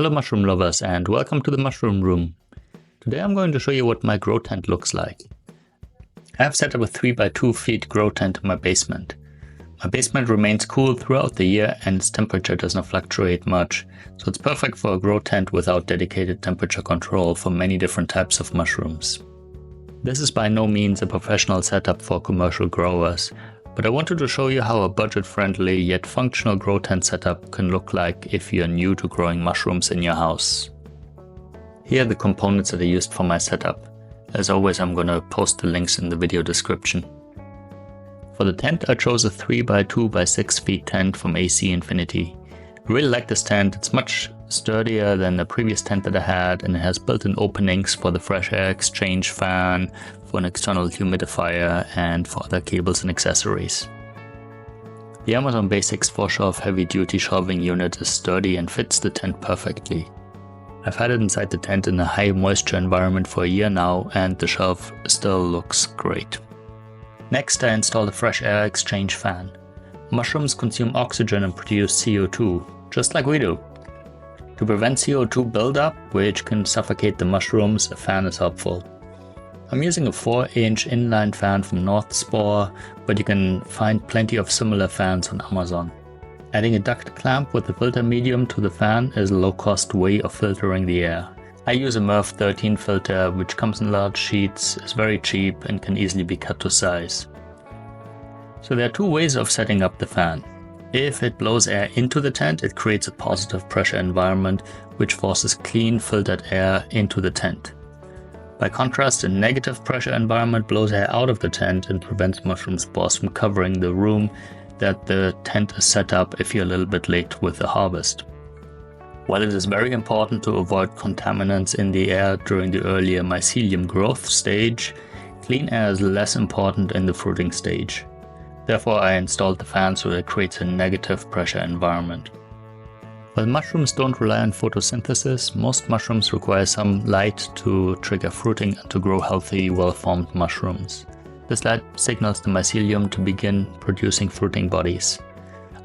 Hello mushroom lovers and welcome to the mushroom room. Today I'm going to show you what my grow tent looks like. I have set up a 3x2 feet grow tent in my basement. My basement remains cool throughout the year and its temperature does not fluctuate much, so it's perfect for a grow tent without dedicated temperature control for many different types of mushrooms. This is by no means a professional setup for commercial growers, but I wanted to show you how a budget-friendly yet functional grow tent setup can look like if you're new to growing mushrooms in your house. Here are the components that I used for my setup. As always, I'm gonna post the links in the video description. For the tent, I chose a 3x2x6 feet tent from AC Infinity. I really like this tent. It's much sturdier than the previous tent that I had, and it has built-in openings for the fresh air exchange fan, for an external humidifier, and for other cables and accessories. The Amazon Basics 4-shelf heavy-duty shelving unit is sturdy and fits the tent perfectly. I've had it inside the tent in a high moisture environment for a year now, and the shelf still looks great. Next, I installed a fresh air exchange fan. Mushrooms consume oxygen and produce CO2, just like we do. To prevent CO2 buildup, which can suffocate the mushrooms, a fan is helpful. I'm using a 4-inch inline fan from Northspore, but you can find plenty of similar fans on Amazon. Adding a duct clamp with a filter medium to the fan is a low-cost way of filtering the air. I use a MERV 13 filter, which comes in large sheets, is very cheap, and can easily be cut to size. So there are two ways of setting up the fan. If it blows air into the tent, it creates a positive pressure environment, which forces clean, filtered air into the tent. By contrast, a negative pressure environment blows air out of the tent and prevents mushroom spores from covering the room that the tent is set up if you're a little bit late with the harvest. While it is very important to avoid contaminants in the air during the earlier mycelium growth stage, clean air is less important in the fruiting stage. Therefore, I installed the fan so that it creates a negative pressure environment. While mushrooms don't rely on photosynthesis, most mushrooms require some light to trigger fruiting and to grow healthy, well-formed mushrooms. This light signals the mycelium to begin producing fruiting bodies.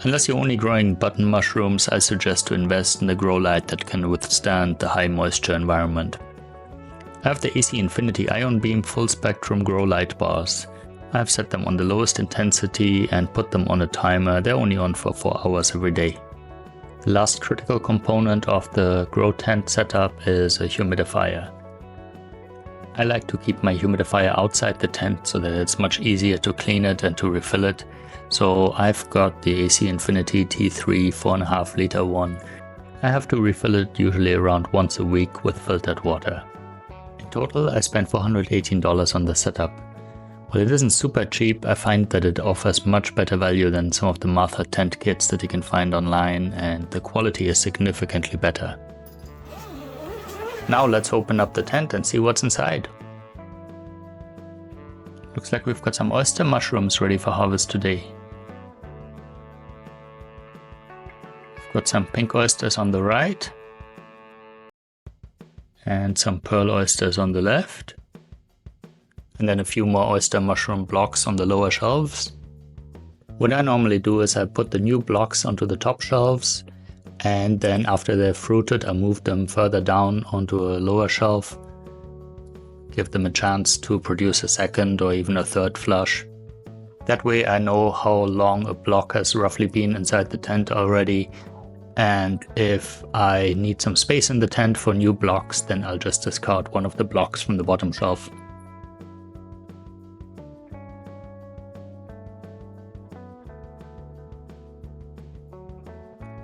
Unless you're only growing button mushrooms, I suggest to invest in a grow light that can withstand the high moisture environment. I have the AC Infinity Ion Beam full spectrum grow light bars. I've set them on the lowest intensity and put them on a timer. They're only on for 4 hours every day. The last critical component of the grow tent setup is a humidifier. I like to keep my humidifier outside the tent so that it's much easier to clean it and to refill it. So I've got the AC Infinity T3 4.5 liter one. I have to refill it usually around once a week with filtered water. In total, I spent $418 on the setup. While it isn't super cheap, I find that it offers much better value than some of the Martha tent kits that you can find online, and the quality is significantly better. Now let's open up the tent and see what's inside. Looks like we've got some oyster mushrooms ready for harvest today. We've got some pink oysters on the right, and some pearl oysters on the left. And then a few more oyster mushroom blocks on the lower shelves. What I normally do is I put the new blocks onto the top shelves, and then after they're fruited I move them further down onto a lower shelf, give them a chance to produce a second or even a third flush. That way I know how long a block has roughly been inside the tent already, and if I need some space in the tent for new blocks, then I'll just discard one of the blocks from the bottom shelf.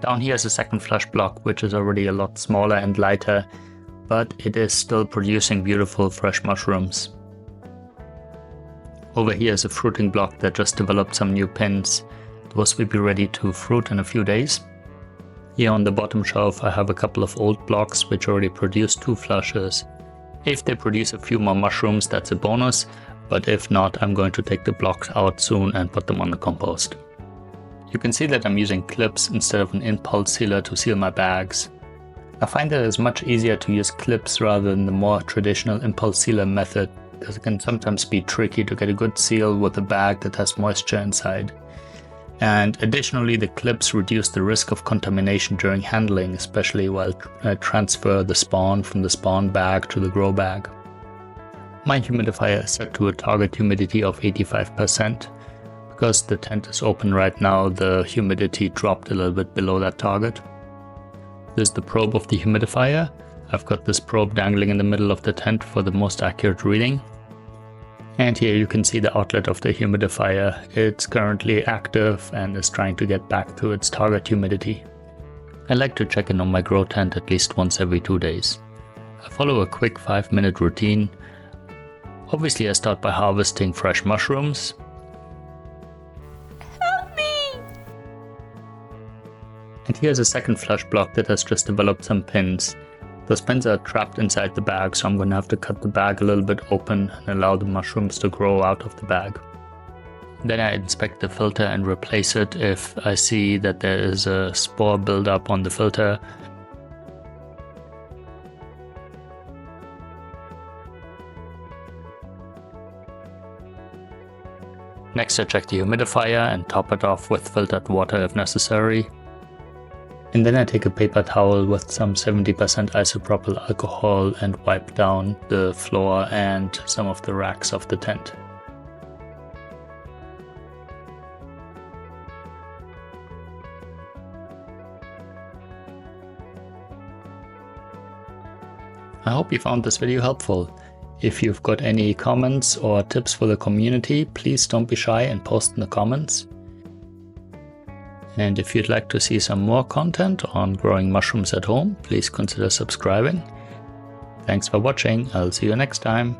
Down here is a second flush block, which is already a lot smaller and lighter, but it is still producing beautiful fresh mushrooms. Over here is a fruiting block that just developed some new pins. Those will be ready to fruit in a few days. Here on the bottom shelf I have a couple of old blocks which already produced 2 flushes. If they produce a few more mushrooms, that's a bonus, but if not, I'm going to take the blocks out soon and put them on the compost. You can see that I'm using clips instead of an impulse sealer to seal my bags. I find that it's much easier to use clips rather than the more traditional impulse sealer method, because it can sometimes be tricky to get a good seal with a bag that has moisture inside. And additionally, the clips reduce the risk of contamination during handling, especially while transfer the spawn from the spawn bag to the grow bag. My humidifier is set to a target humidity of 85%. Because the tent is open right now, the humidity dropped a little bit below that target. This is the probe of the humidifier. I've got this probe dangling in the middle of the tent for the most accurate reading. And here you can see the outlet of the humidifier. It's currently active and is trying to get back to its target humidity. I like to check in on my grow tent at least once every 2 days. I follow a quick 5-minute routine. Obviously, I start by harvesting fresh mushrooms. Help me! And here's a second flush block that has just developed some pins. Those pins are trapped inside the bag, so I'm going to have to cut the bag a little bit open and allow the mushrooms to grow out of the bag. Then I inspect the filter and replace it if I see that there is a spore buildup on the filter. Next, I check the humidifier and top it off with filtered water if necessary. And then I take a paper towel with some 70% isopropyl alcohol and wipe down the floor and some of the racks of the tent. I hope you found this video helpful. If you've got any comments or tips for the community, please don't be shy and post in the comments. And if you'd like to see some more content on growing mushrooms at home, please consider subscribing. Thanks for watching. I'll see you next time.